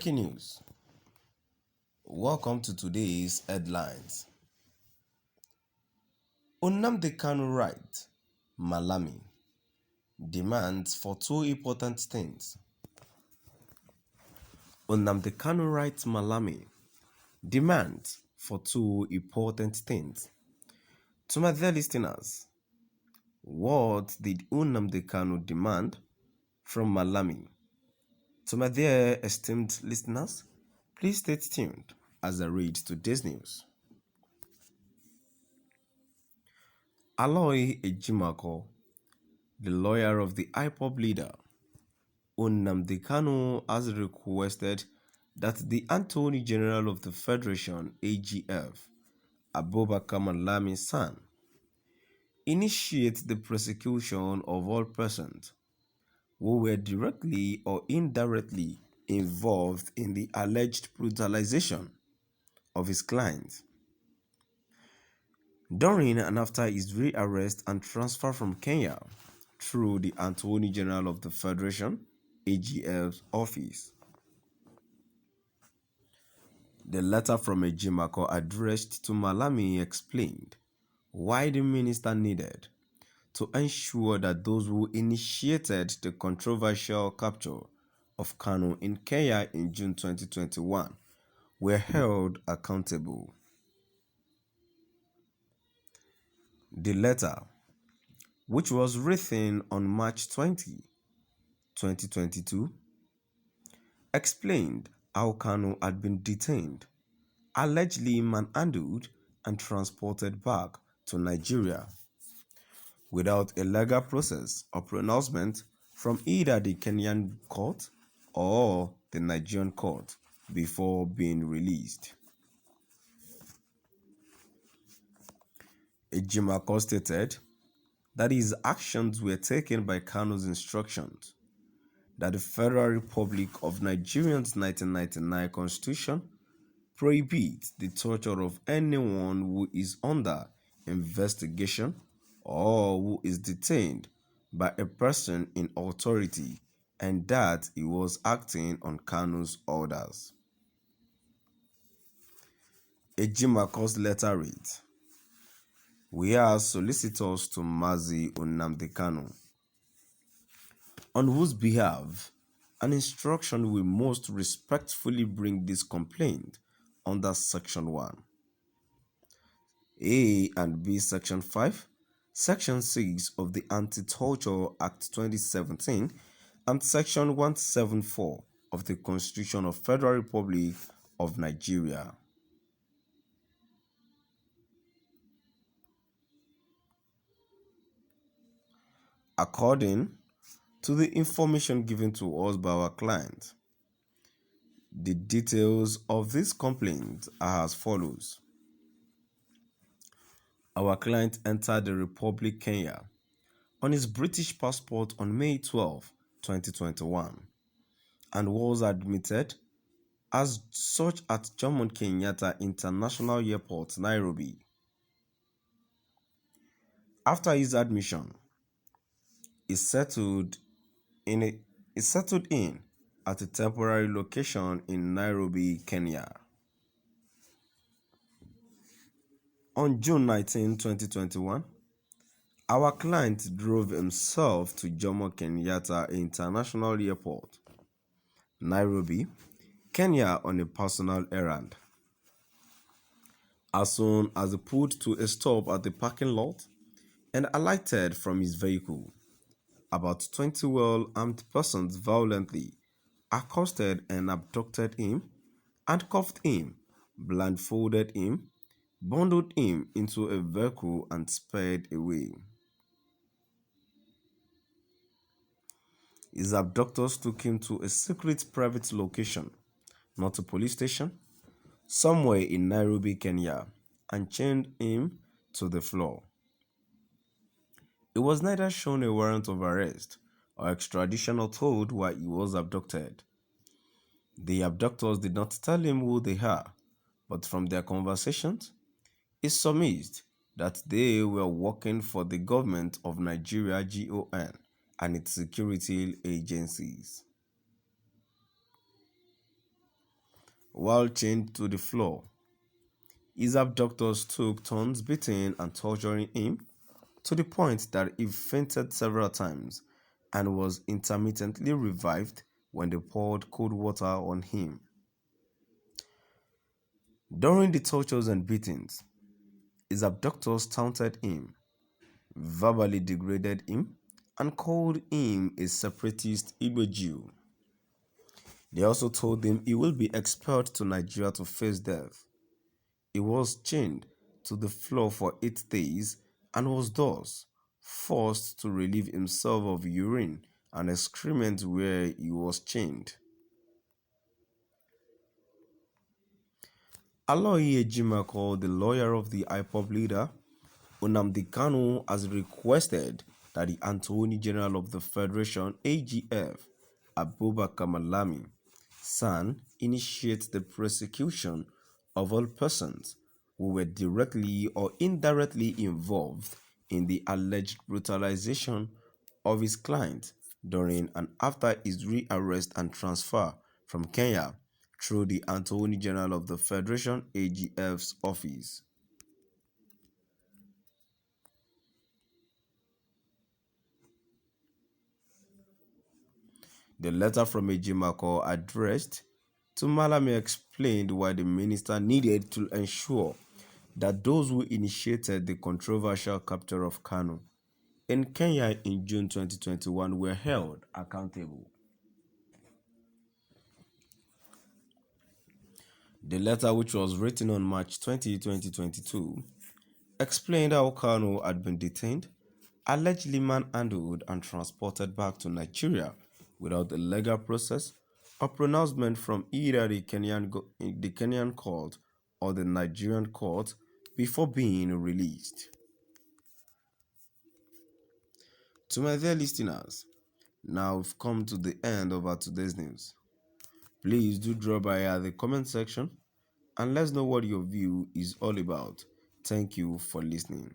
Breaking news. Welcome to today's headlines. Nnamdi Kanu right, Malami demands for two important things. Nnamdi Kanu right, Malami demands for two important things. To my dear listeners, what did Nnamdi Kanu demand from Malami? To my dear esteemed listeners, please stay tuned as I read today's news. Aloy Ejimako, the lawyer of the IPOB leader, Nnamdi Kanu, has requested that the Attorney General of the Federation, AGF, Abubakar Malami San, initiate the prosecution of all persons who were directly or indirectly involved in the alleged brutalization of his client during and after his rearrest and transfer from Kenya through the Attorney General of the Federation, AGF's office. The letter from Ejimako addressed to Malami explained why the minister needed to ensure that those who initiated the controversial capture of Kanu in Kenya in June 2021 were held accountable. The letter, which was written on March 20, 2022, explained how Kanu had been detained, allegedly manhandled, and transported back to Nigeria without a legal process or pronouncement from either the Kenyan court or the Nigerian court before being released. Ejimako stated that his actions were taken by Kanu's instructions, that the Federal Republic of Nigeria's 1999 Constitution prohibits the torture of anyone who is under investigation or who is detained by a person in authority, and that he was acting on Kanu's orders. Ejimako's letter reads, "We are solicitors to Mazi Nnamdi Kanu, on whose behalf an instruction will most respectfully bring this complaint under Section 1, A and B, Section 5, Section 6 of the Anti-Torture Act 2017, and Section 174 of the Constitution of Federal Republic of Nigeria." According to the information given to us by our client, the details of this complaint are as follows. Our client entered the Republic Kenya on his British passport on May 12, 2021, and was admitted as such at Jomo Kenyatta International Airport, Nairobi. After his admission, he settled in at a temporary location in Nairobi, Kenya. On June 19, 2021, our client drove himself to Jomo Kenyatta International Airport, Nairobi, Kenya, on a personal errand. As soon as he pulled to a stop at the parking lot and alighted from his vehicle, about 20 well-armed persons violently accosted and abducted him, handcuffed him, blindfolded him, bundled him into a vehicle, and sped away. His abductors took him to a secret private location, not a police station, somewhere in Nairobi, Kenya, and chained him to the floor. He was neither shown a warrant of arrest or extradition or told why he was abducted. The abductors did not tell him who they are, but from their conversations, he surmised that they were working for the government of Nigeria, GON, and its security agencies. while chained to the floor. His abductors took turns beating and torturing him to the point that he fainted several times and was intermittently revived when they poured cold water on him. During the tortures and beatings, his abductors taunted him, verbally degraded him, and called him a separatist Igbo Jew. They also told him he will be expelled to Nigeria to face death. He was chained to the floor for 8 days and was thus forced to relieve himself of urine and excrement where he was chained. Aloy Ejimako, the lawyer of the IPOB leader, Nnamdi Kanu, has requested that the Attorney General of the Federation (AGF), Abubakar Malami, San, initiate the prosecution of all persons who were directly or indirectly involved in the alleged brutalization of his client during and after his rearrest and transfer from Kenya through the Attorney General of the Federation (AGF's) office. The letter from Ejimako addressed to Malami explained why the minister needed to ensure that those who initiated the controversial capture of Kanu in Kenya in June 2021 were held accountable. The letter, which was written on March 20, 2022, explained how Kanu had been detained, allegedly manhandled, and transported back to Nigeria without a legal process or pronouncement from either the Kenyan court or the Nigerian court before being released. To my dear listeners, now we've come to the end of our today's news. Please do drop by at the comment section and let's know what your view is all about. Thank you for listening.